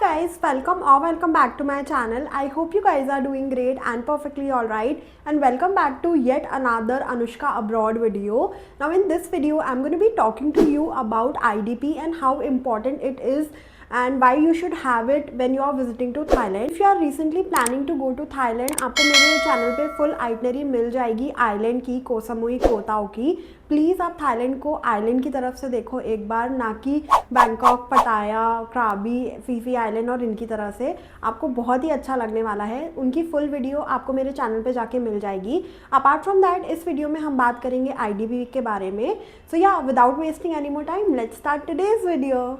guys, welcome back to my channel. I hope you guys are doing great and perfectly alright, and welcome back to yet another Anushka Abroad video. Now in this video I'm going to be talking to you about IDP and how important it is and why you should have it when you are visiting to Thailand. If you are recently planning to go to Thailand, आपको मेरे channel पे full itinerary मिल जाएगी island की, Koh Samui, कोह ताऊ की. Please आप Thailand को island की तरफ से देखो एक बार, ना कि बैंकॉक, पटाया, क्राबी, फीफी आइलैंड और इनकी तरह से. आपको बहुत ही अच्छा लगने वाला है. उनकी फुल वीडियो आपको मेरे चैनल पे जाके मिल जाएगी. अपार्ट फ्रॉम दैट इस वीडियो में हम बात करेंगे IDP के बारे में. सो या without wasting any more time, let's start today's video.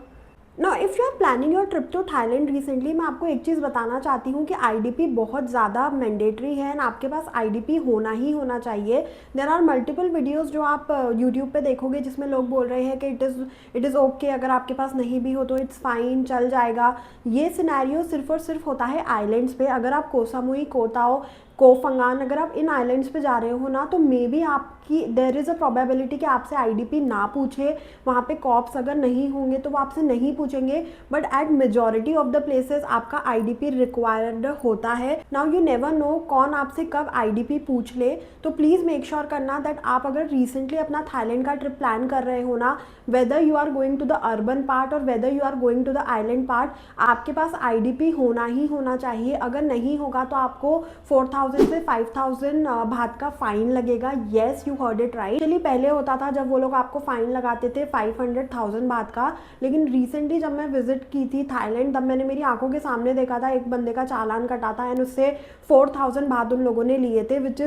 ना if you are planning your trip to Thailand recently, मैं आपको एक चीज़ बताना चाहती हूँ कि IDP बहुत ज़्यादा मैंडेटरी है एंड आपके पास IDP होना ही होना चाहिए. देर आर मल्टीपल वीडियोस जो आप यूट्यूब पे देखोगे जिसमें लोग बोल रहे हैं कि इट इज़ ओके, अगर आपके पास नहीं भी हो तो इट्स फाइन, चल जाएगा. ये सिनेरियो सिर्फ और सिर्फ होता है आइलैंड्स पे. अगर आप कोह सामुई, कोह ताऊ, कोह फंगान, अगर आप इन आइलैंड्स पे जा रहे हो ना, तो मे बी आपकी देयर इज़ अ प्रोबेबिलिटी कि आपसे IDP ना पूछे. वहाँ पे कॉप्स अगर नहीं होंगे तो वो आपसे नहीं पूछेंगे, but at majority of the places आपका IDP रिक्वायर्ड होता है. नाउ यू नेवर नो कौन आपसे कब IDP पूछ ले. तो प्लीज़ मेक श्योर करना दैट आप अगर रिसेंटली अपना थाईलैंड का ट्रिप प्लान कर रहे हो ना, whether you are going to the urban part और whether you are going to the island part, आपके पास IDP होना ही होना चाहिए. अगर नहीं होगा तो आपको 4000 से 5000 बात का फाइन लगेगा. Yes, you heard it right. चलिए पहले होता था जब वो लोग आपको फाइन लगाते थे 500,000 बात का, लेकिन रिसेंटली जब मैं विजिट की थी थाईलैंड तब मैंने मेरी आंखों के सामने देखा था एक बंदे का चालान कटा था एंड उससे 4000 बात उन लोगों ने लिए थे, which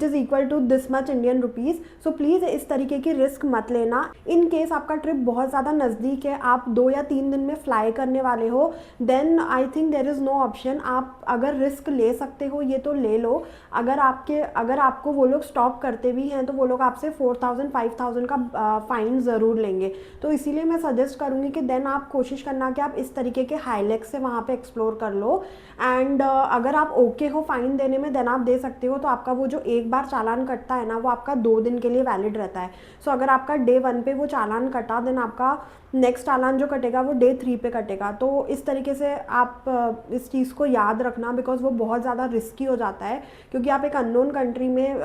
is equal to this much Indian rupees. So please इस तरीके की रिस्क मत लेना. इन केस आपका ट्रिप बहुत ज़्यादा नज़दीक है, आप 2 या 3 दिन में फ्लाई करने वाले हो, then I think there is no option. आप अगर रिस्क ले सकते हो ये तो ले लो. अगर आपको वो लोग स्टॉप करते भी हैं तो वो लोग आपसे 4000 5000 का फ़ाइन ज़रूर लेंगे. तो इसीलिए मैं सजेस्ट करूँगी कि देन आप कोशिश करना कि आप इस तरीके के हाईलैक्स से वहाँ पे एक्सप्लोर कर लो. एंड अगर आप ओके हो फ़ाइन देने में देन आप दे सकते हो. तो आपका वो जो एक बार चालान कटता है ना, वो आपका 2 दिन के लिए वैलिड रहता है. सो अगर आपका डे 1 पे वो चालान कटा, देन आपका नेक्स्ट चालान जो कटेगा वो डे 3 पे कटेगा. तो इस तरीके से आप इस चीज़ को याद रखना, बिकॉज वो बहुत ज़्यादा रिस्की हो जाता है. क्योंकि आप एक अननोन कंट्री में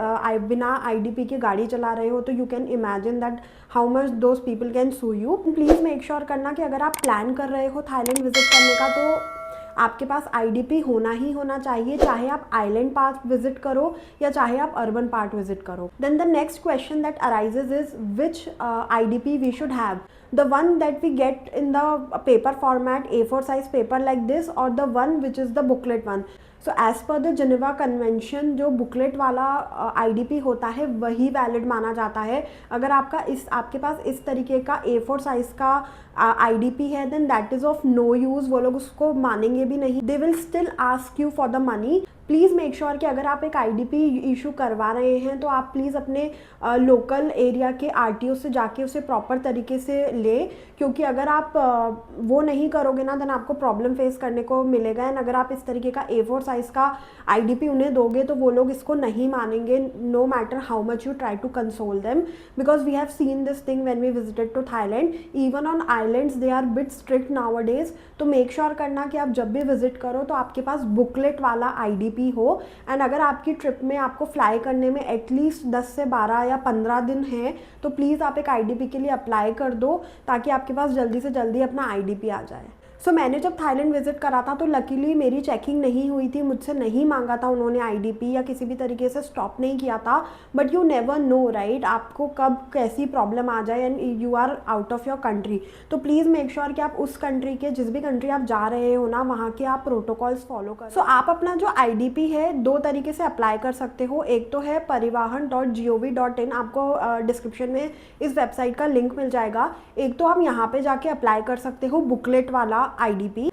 बिना IDP के गाड़ी चला रहे हो, तो you can imagine that how much those people can sue you. Please make sure करना कि अगर आप प्लान कर रहे हो थाईलैंड विजिट करने का तो आपके पास IDP होना ही होना चाहिए, चाहे आप आइलैंड पार्ट विजिट करो या चाहे आप अर्बन पार्ट विजिट करो. Then the next question that arises is which IDP we should have. The one that we get in the paper format, A4 size paper like this, or the one which is the booklet one. So as per the Geneva convention जो booklet वाला IDP होता है वही valid माना जाता है. अगर आपके पास इस तरीके का A4 साइज़ का IDP है, then that is of no use. वो लोग उसको मानेंगे भी नहीं. They will still ask you for the money. Please make sure कि अगर आप एक IDP इशू करवा रहे हैं तो आप प्लीज़ अपने लोकल एरिया के RTO से जाके उसे प्रॉपर तरीके से ले. क्योंकि अगर आप वो नहीं करोगे ना, देन आपको प्रॉब्लम फेस करने को मिलेगा. एंड अगर आप इस तरीके का A4 साइज़ का IDP उन्हें दोगे तो वो लोग इसको नहीं मानेंगे, no matter how much you try to console them. Because we have seen this thing when we visited to Thailand. Even on islands they are bit strict nowadays. तो मेक श्योर करना कि आप जब भी विजिट करो तो आपके पास बुकलेट वाला IDP हो. एंड अगर आपकी ट्रिप में आपको फ्लाई करने में एटलीस्ट 10 से 12 या 15 दिन हैं तो प्लीज़ आप एक IDP के लिए अप्लाई कर दो, ताकि आपके पास जल्दी से जल्दी अपना IDP आ जाए. सो मैंने जब थाईलैंड विजिट करा था तो लकीली मेरी चेकिंग नहीं हुई थी, मुझसे नहीं मांगा था उन्होंने IDP या किसी भी तरीके से स्टॉप नहीं किया था. But you never know right, आपको कब कैसी प्रॉब्लम आ जाए and you are out of your country. तो प्लीज़ मेक श्योर कि आप उस कंट्री के, जिस भी कंट्री आप जा रहे हो ना, वहाँ के आप प्रोटोकॉल्स फॉलो करो. सो आप अपना जो IDP है 2 तरीके से अप्लाई कर सकते हो. एक तो है parivahan.gov.in, आपको डिस्क्रिप्शन में इस वेबसाइट का लिंक मिल जाएगा. एक तो आप यहाँ पे जाके अप्लाई कर सकते हो बुकलेट वाला IDP.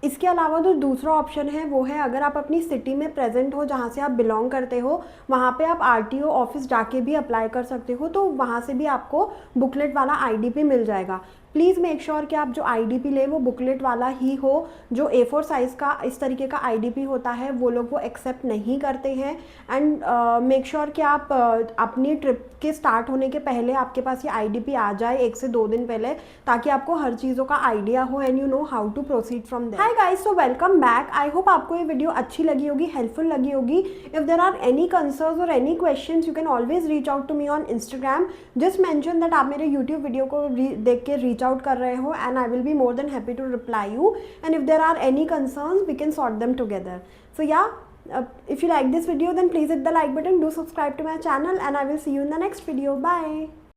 इसके अलावा जो दूसरा ऑप्शन है वो है, अगर आप अपनी सिटी में प्रेजेंट हो जहाँ से आप बिलोंग करते हो, वहाँ पे आप RTO ऑफिस जाके भी अप्लाई कर सकते हो. तो वहाँ से भी आपको बुकलेट वाला IDP मिल जाएगा. प्लीज़ मेक श्योर कि आप जो IDP लें वो बुकलेट वाला ही हो। जो A4 साइज़ का इस तरीके का IDP होता है वो लोग वो एक्सेप्ट नहीं करते हैं। एंड मेक श्योर कि आप अपनी ट्रिप के स्टार्ट होने के पहले आपके पास ये IDP आ जाए 1 से 2 दिन पहले, ताकि आपको हर चीज़ों का आइडिया हो and you know how to proceed from there. Hi guys, so welcome back. I hope आपको ये वीडियो अच्छी लगी होगी, हेल्पफुल लगी होगी। If there are any concerns और any questions you can always reach out to me on Instagram. Just mention that आप मेरे यूट्यूब वीडियो को देख के रीच आउट कर रहे हो and I will be more than happy to reply you. And if there are any concerns we can sort them together. So yeah, if you like this video then please hit the like button, do subscribe to my channel and I will see you in the next video. Bye.